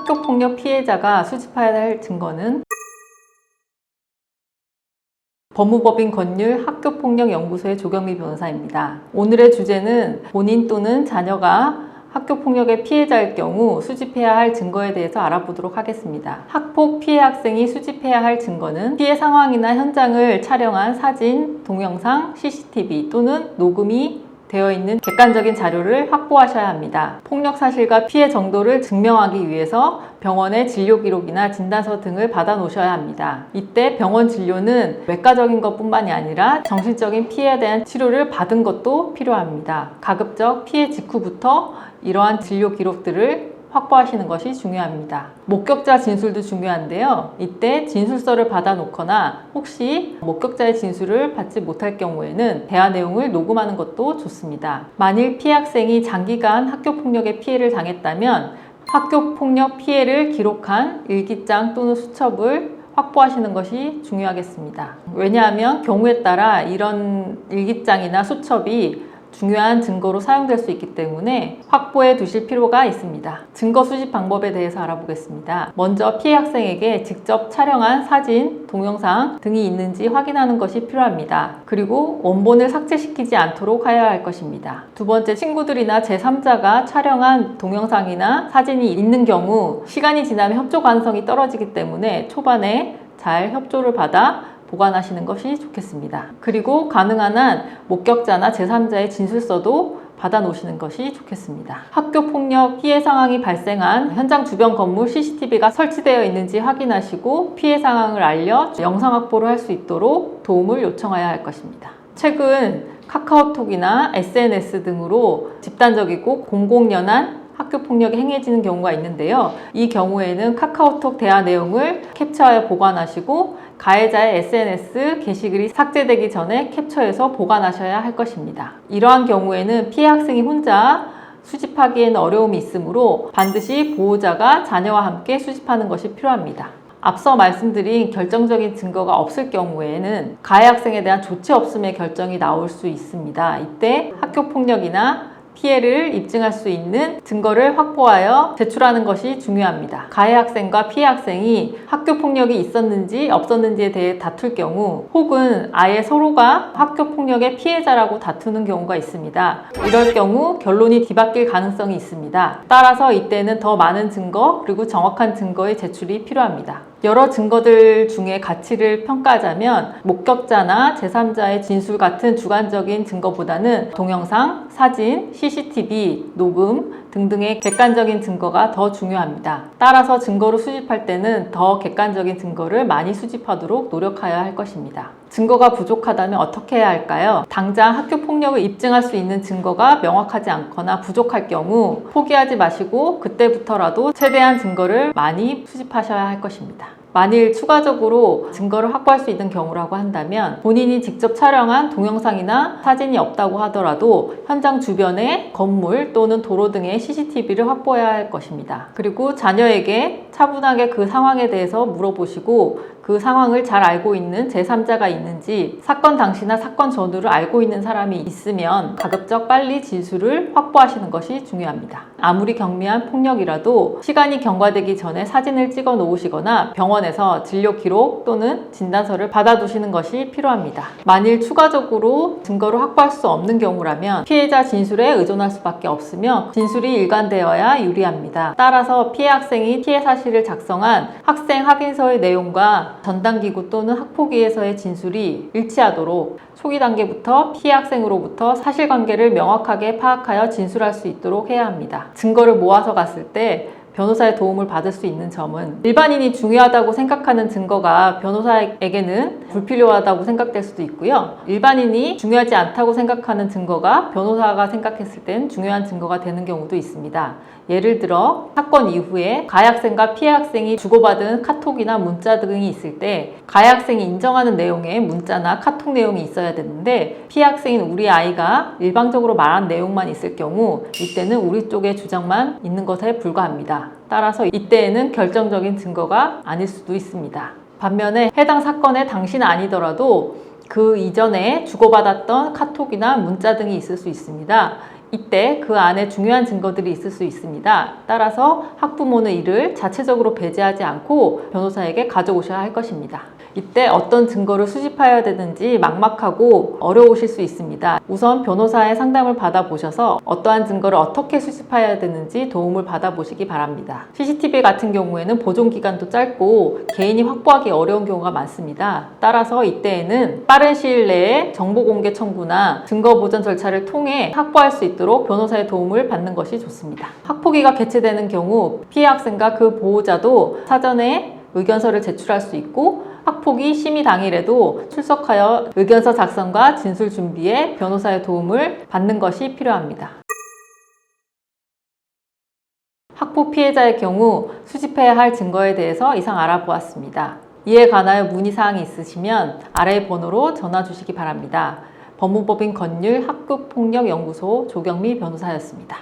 학교폭력 피해자가 수집해야 할 증거는 법무법인 권율 학교폭력연구소의 조경미 변호사입니다. 오늘의 주제는 본인 또는 자녀가 학교폭력의 피해자일 경우 수집해야 할 증거에 대해서 알아보도록 하겠습니다. 학폭 피해 학생이 수집해야 할 증거는 피해 상황이나 현장을 촬영한 사진, 동영상, CCTV 또는 녹음이 되어 있는 객관적인 자료를 확보하셔야 합니다. 폭력 사실과 피해 정도를 증명하기 위해서 병원의 진료 기록이나 진단서 등을 받아 놓으셔야 합니다. 이때 병원 진료는 외과적인 것뿐만이 아니라 정신적인 피해에 대한 치료를 받은 것도 필요합니다. 가급적 피해 직후부터 이러한 진료 기록들을 확보하시는 것이 중요합니다. 목격자 진술도 중요한데요. 이때 진술서를 받아 놓거나 혹시 목격자의 진술을 받지 못할 경우에는 대화 내용을 녹음하는 것도 좋습니다. 만일 피해 학생이 장기간 학교폭력의 피해를 당했다면 학교폭력 피해를 기록한 일기장 또는 수첩을 확보하시는 것이 중요하겠습니다. 왜냐하면 경우에 따라 이런 일기장이나 수첩이 중요한 증거로 사용될 수 있기 때문에 확보해 두실 필요가 있습니다. 증거 수집 방법에 대해서 알아보겠습니다. 먼저 피해 학생에게 직접 촬영한 사진, 동영상 등이 있는지 확인하는 것이 필요합니다. 그리고 원본을 삭제시키지 않도록 하여야 할 것입니다. 두 번째, 친구들이나 제3자가 촬영한 동영상이나 사진이 있는 경우 시간이 지나면 협조 가능성이 떨어지기 때문에 초반에 잘 협조를 받아 보관하시는 것이 좋겠습니다. 그리고 가능한 한 목격자나 제3자의 진술서도 받아 놓으시는 것이 좋겠습니다. 학교폭력 피해 상황이 발생한 현장 주변 건물 CCTV가 설치되어 있는지 확인하시고 피해 상황을 알려 영상 확보를 할 수 있도록 도움을 요청해야 할 것입니다. 최근 카카오톡이나 SNS 등으로 집단적이고 공공연한 학교폭력이 행해지는 경우가 있는데요. 이 경우에는 카카오톡 대화 내용을 캡처하여 보관하시고 가해자의 SNS 게시글이 삭제되기 전에 캡처해서 보관하셔야 할 것입니다. 이러한 경우에는 피해 학생이 혼자 수집하기에는 어려움이 있으므로 반드시 보호자가 자녀와 함께 수집하는 것이 필요합니다. 앞서 말씀드린 결정적인 증거가 없을 경우에는 가해 학생에 대한 조치 없음의 결정이 나올 수 있습니다. 이때 학교폭력이나 피해를 입증할 수 있는 증거를 확보하여 제출하는 것이 중요합니다. 가해 학생과 피해 학생이 학교폭력이 있었는지 없었는지에 대해 다툴 경우 혹은 아예 서로가 학교폭력의 피해자라고 다투는 경우가 있습니다. 이럴 경우 결론이 뒤바뀔 가능성이 있습니다. 따라서 이때는 더 많은 증거 그리고 정확한 증거의 제출이 필요합니다. 여러 증거들 중에 가치를 평가하자면 목격자나 제3자의 진술 같은 주관적인 증거보다는 동영상, 사진, CCTV, 녹음 등등의 객관적인 증거가 더 중요합니다. 따라서 증거를 수집할 때는 더 객관적인 증거를 많이 수집하도록 노력해야 할 것입니다. 증거가 부족하다면 어떻게 해야 할까요? 당장 학교폭력을 입증할 수 있는 증거가 명확하지 않거나 부족할 경우 포기하지 마시고 그때부터라도 최대한 증거를 많이 수집하셔야 할 것입니다. 만일 추가적으로 증거를 확보할 수 있는 경우라고 한다면 본인이 직접 촬영한 동영상이나 사진이 없다고 하더라도 현장 주변의 건물 또는 도로 등의 CCTV를 확보해야 할 것입니다. 그리고 자녀에게 차분하게 그 상황에 대해서 물어보시고 그 상황을 잘 알고 있는 제3자가 있는지 사건 당시나 사건 전후를 알고 있는 사람이 있으면 가급적 빨리 진술을 확보하시는 것이 중요합니다. 아무리 경미한 폭력이라도 시간이 경과되기 전에 사진을 찍어 놓으시거나 병원에서 진료 기록 또는 진단서를 받아두시는 것이 필요합니다. 만일 추가적으로 증거를 확보할 수 없는 경우라면 피해자 진술에 의존할 수밖에 없으며 진술이 일관되어야 유리합니다. 따라서 피해 학생이 피해 사실을 작성한 학생 확인서의 내용과 전담기구 또는 학폭위에서의 진술이 일치하도록 초기 단계부터 피해 학생으로부터 사실관계를 명확하게 파악하여 진술할 수 있도록 해야 합니다. 증거를 모아서 갔을 때 변호사의 도움을 받을 수 있는 점은 일반인이 중요하다고 생각하는 증거가 변호사에게는 불필요하다고 생각될 수도 있고요. 일반인이 중요하지 않다고 생각하는 증거가 변호사가 생각했을 땐 중요한 증거가 되는 경우도 있습니다. 예를 들어 사건 이후에 가해 학생과 피해 학생이 주고받은 카톡이나 문자 등이 있을 때 가해 학생이 인정하는 내용의 문자나 카톡 내용이 있어야 되는데 피해 학생인 우리 아이가 일방적으로 말한 내용만 있을 경우 이때는 우리 쪽의 주장만 있는 것에 불과합니다. 따라서 이때에는 결정적인 증거가 아닐 수도 있습니다. 반면에 해당 사건의 당시는 아니더라도 그 이전에 주고받았던 카톡이나 문자 등이 있을 수 있습니다. 이때 그 안에 중요한 증거들이 있을 수 있습니다. 따라서 학부모는 이를 자체적으로 배제하지 않고 변호사에게 가져오셔야 할 것입니다. 이때 어떤 증거를 수집해야 되는지 막막하고 어려우실 수 있습니다. 우선 변호사의 상담을 받아보셔서 어떠한 증거를 어떻게 수집해야 되는지 도움을 받아보시기 바랍니다. CCTV 같은 경우에는 보존 기간도 짧고 개인이 확보하기 어려운 경우가 많습니다. 따라서 이때에는 빠른 시일 내에 정보 공개 청구나 증거 보전 절차를 통해 확보할 수 있도록 변호사의 도움을 받는 것이 좋습니다. 학폭위가 개최되는 경우 피해 학생과 그 보호자도 사전에 의견서를 제출할 수 있고 학폭위 심의 당일에도 출석하여 의견서 작성과 진술 준비에 변호사의 도움을 받는 것이 필요합니다. 학폭 피해자의 경우 수집해야 할 증거에 대해서 이상 알아보았습니다. 이에 관하여 문의사항이 있으시면 아래의 번호로 전화 주시기 바랍니다. 법무법인 건율 학교폭력연구소 조경미 변호사였습니다.